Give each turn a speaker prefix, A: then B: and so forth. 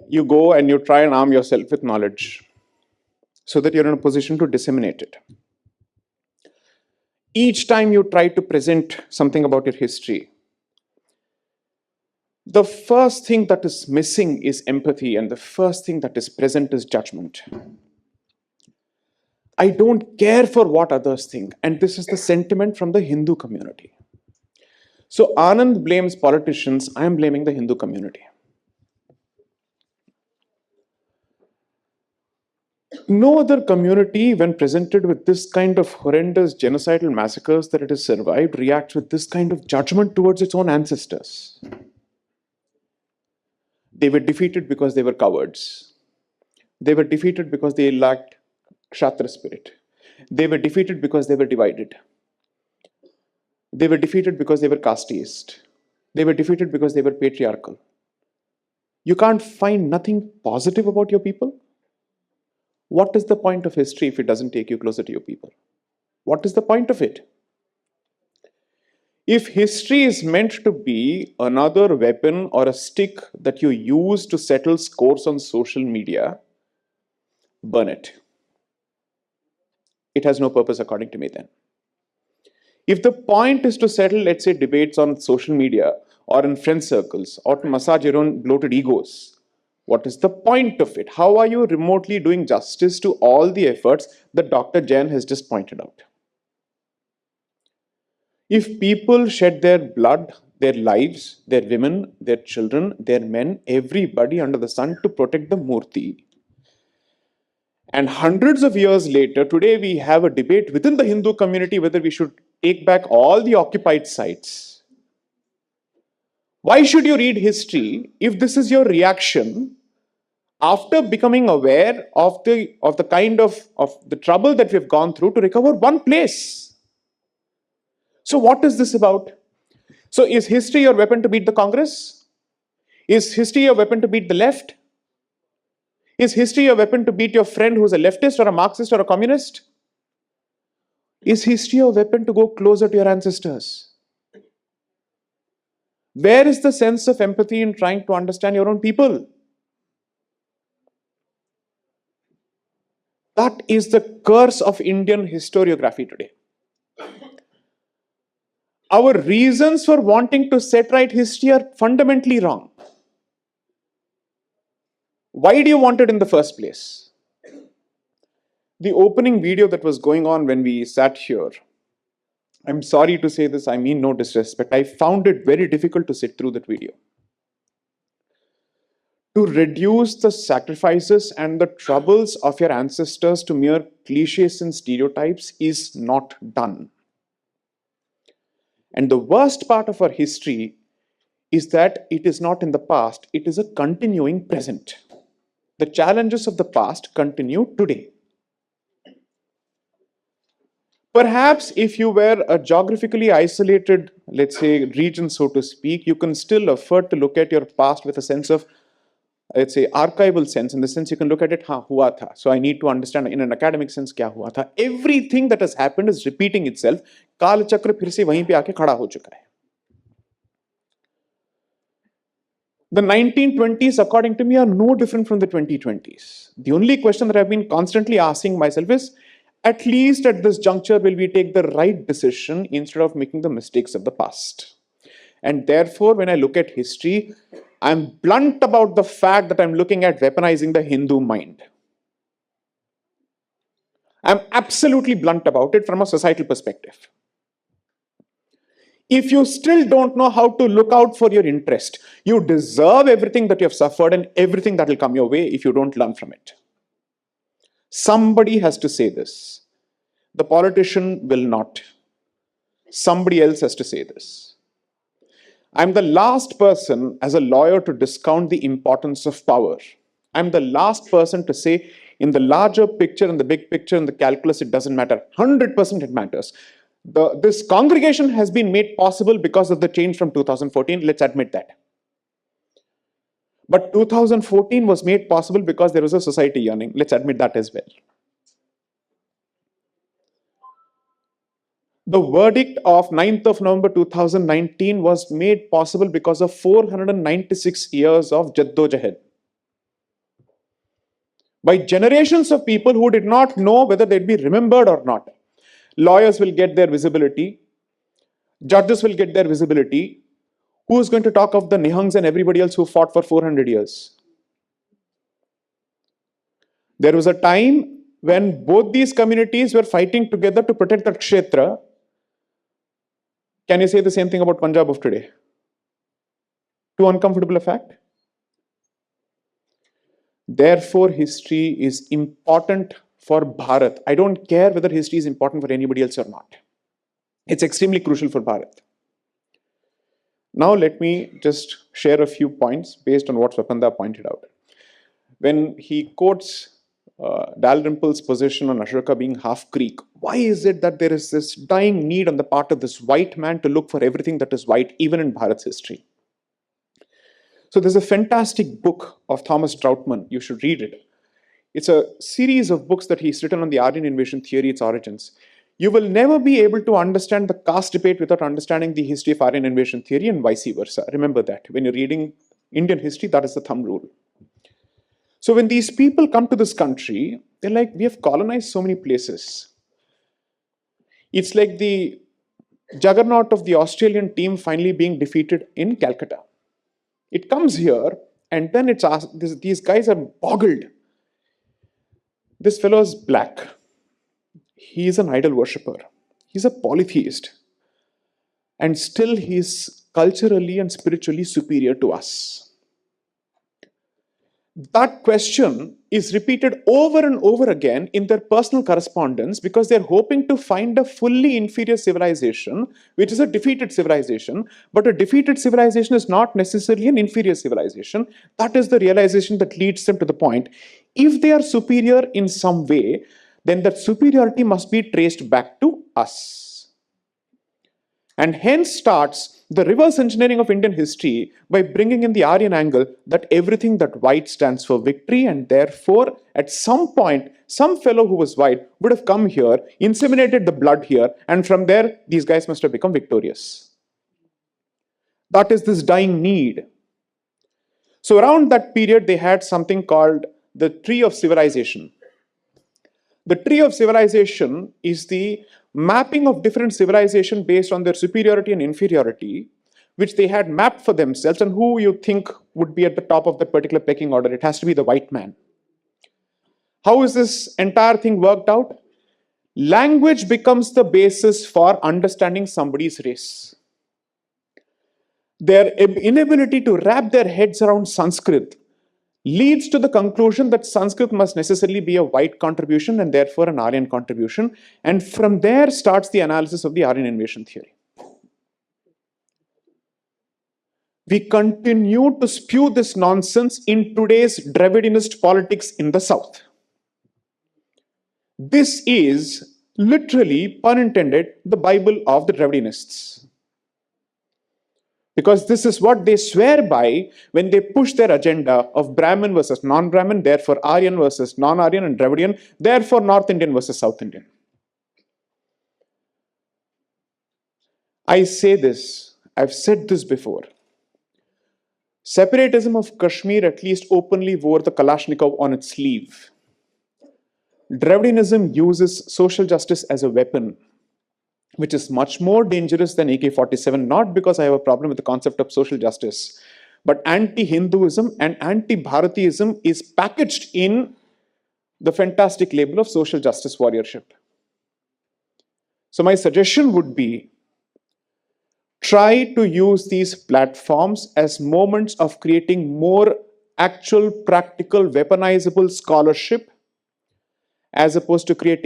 A: you go and you try and arm yourself with knowledge so that you're in a position to disseminate it. Each time you try to present something about your history, the first thing that is missing is empathy, and the first thing that is present is judgment. I don't care for what others think, and this is the sentiment from the Hindu community. So Anand blames politicians, I am blaming the Hindu community. No other community, when presented with this kind of horrendous genocidal massacres that it has survived, reacts with this kind of judgment towards its own ancestors. They were defeated because they were cowards. They were defeated because they lacked Kshatriya spirit. They were defeated because they were divided. They were defeated because they were casteist. They were defeated because they were patriarchal. You can't find nothing positive about your people. What is the point of history if it doesn't take you closer to your people? What is the point of it? If history is meant to be another weapon or a stick that you use to settle scores on social media, burn it. It has no purpose according to me then. If the point is to settle, let's say, debates on social media or in friend circles or to massage your own bloated egos, what is the point of it? How are you remotely doing justice to all the efforts that Dr. Jain has just pointed out? If people shed their blood, their lives, their women, their children, their men, everybody under the sun to protect the Murti, and hundreds of years later, today we have a debate within the Hindu community whether we should take back all the occupied sites. Why should you read history if this is your reaction after becoming aware of the kind of the trouble that we've gone through to recover one place? So what is this about? So is history your weapon to beat the Congress? Is history your weapon to beat the left? Is history a weapon to beat your friend who's a leftist or a Marxist or a communist? Is history a weapon to go closer to your ancestors? Where is the sense of empathy in trying to understand your own people? That is the curse of Indian historiography today. Our reasons for wanting to set right history are fundamentally wrong. Why do you want it in the first place? The opening video that was going on when we sat here, I'm sorry to say this, I mean no disrespect, I found it very difficult to sit through that video. To reduce the sacrifices and the troubles of your ancestors to mere cliches and stereotypes is not done. And the worst part of our history is that it is not in the past, it is a continuing present. The challenges of the past continue today. Perhaps if you were a geographically isolated, let's say, region, so to speak, you can still afford to look at your past with a sense of, let's say, archival sense, in the sense you can look at it, hua tha. So I need to understand in an academic sense, kya hua tha. Everything that has happened is repeating itself. Kal chakra phir se wahin pe aake khada ho chuka hai. The 1920s, according to me, are no different from the 2020s. The only question that I've been constantly asking myself is, at least at this juncture, will we take the right decision instead of making the mistakes of the past? And therefore, when I look at history, I'm blunt about the fact that I'm looking at weaponizing the Hindu mind. I'm absolutely blunt about it from a societal perspective. If you still don't know how to look out for your interest, you deserve everything that you have suffered and everything that will come your way if you don't learn from it. Somebody has to say this. The politician will not. Somebody else has to say this. I'm the last person as a lawyer to discount the importance of power. I'm the last person to say in the larger picture, in the big picture, in the calculus, it doesn't matter. 100% it matters. This congregation has been made possible because of the change from 2014. Let's admit that. But 2014 was made possible because there was a society yearning. Let's admit that as well. The verdict of 9th of November 2019 was made possible because of 496 years of Jaddojahed. by generations of people who did not know whether they'd be remembered or not. Lawyers will get their visibility, judges will get their visibility. Who is going to talk of the Nihangs and everybody else who fought for 400 years? There was a time when both these communities were fighting together to protect the Kshetra. Can you say the same thing about Punjab of today? Too uncomfortable a fact? Therefore, history is important for Bharat. I don't care whether history is important for anybody else or not. It's extremely crucial for Bharat. Now, let me just share a few points based on what Swapanda pointed out. When he quotes Dalrymple's position on Ashoka being half Greek, why is it that there is this dying need on the part of this white man to look for everything that is white, even in Bharat's history? So there's a fantastic book of Thomas Troutman. You should read it. It's a series of books that he's written on the Aryan invasion theory, its origins. You will never be able to understand the caste debate without understanding the history of Aryan invasion theory and vice versa. Remember that. When you're reading Indian history, that is the thumb rule. So when these people come to this country, they're like, we have colonized so many places. It's like the juggernaut of the Australian team finally being defeated in Calcutta. It comes here, and then it's asked, these guys are boggled. This fellow is black. He is an idol worshipper. He's a polytheist. And still he's culturally and spiritually superior to us. That question is repeated over and over again in their personal correspondence because they're hoping to find a fully inferior civilization, which is a defeated civilization. But a defeated civilization is not necessarily an inferior civilization. That is the realization that leads them to the point. If they are superior in some way, then that superiority must be traced back to us. And hence starts the reverse engineering of Indian history by bringing in the Aryan angle that everything that white stands for victory, and therefore at some point some fellow who was white would have come here, inseminated the blood here, and from there these guys must have become victorious. That is this dying need. So around that period they had something called the Tree of Civilization. The Tree of Civilization is the mapping of different civilizations based on their superiority and inferiority, which they had mapped for themselves, and who you think would be at the top of that particular pecking order. It has to be the white man. How is this entire thing worked out? Language becomes the basis for understanding somebody's race. Their inability to wrap their heads around Sanskrit leads to the conclusion that Sanskrit must necessarily be a white contribution and therefore an Aryan contribution. And from there starts the analysis of the Aryan invasion theory. We continue to spew this nonsense in today's Dravidianist politics in the South. This is literally, pun intended, the Bible of the Dravidianists. Because this is what they swear by when they push their agenda of Brahmin versus non-Brahmin, therefore Aryan versus non-Aryan and Dravidian, therefore North Indian versus South Indian. I say this, I've said this before. Separatism of Kashmir at least openly wore the Kalashnikov on its sleeve. Dravidianism uses social justice as a weapon, which is much more dangerous than AK-47, not because I have a problem with the concept of social justice, but anti-Hinduism and anti-Bharatiism is packaged in the fantastic label of social justice warriorship. So my suggestion would be, try to use these platforms as moments of creating more actual, practical, weaponizable scholarship, as opposed to creating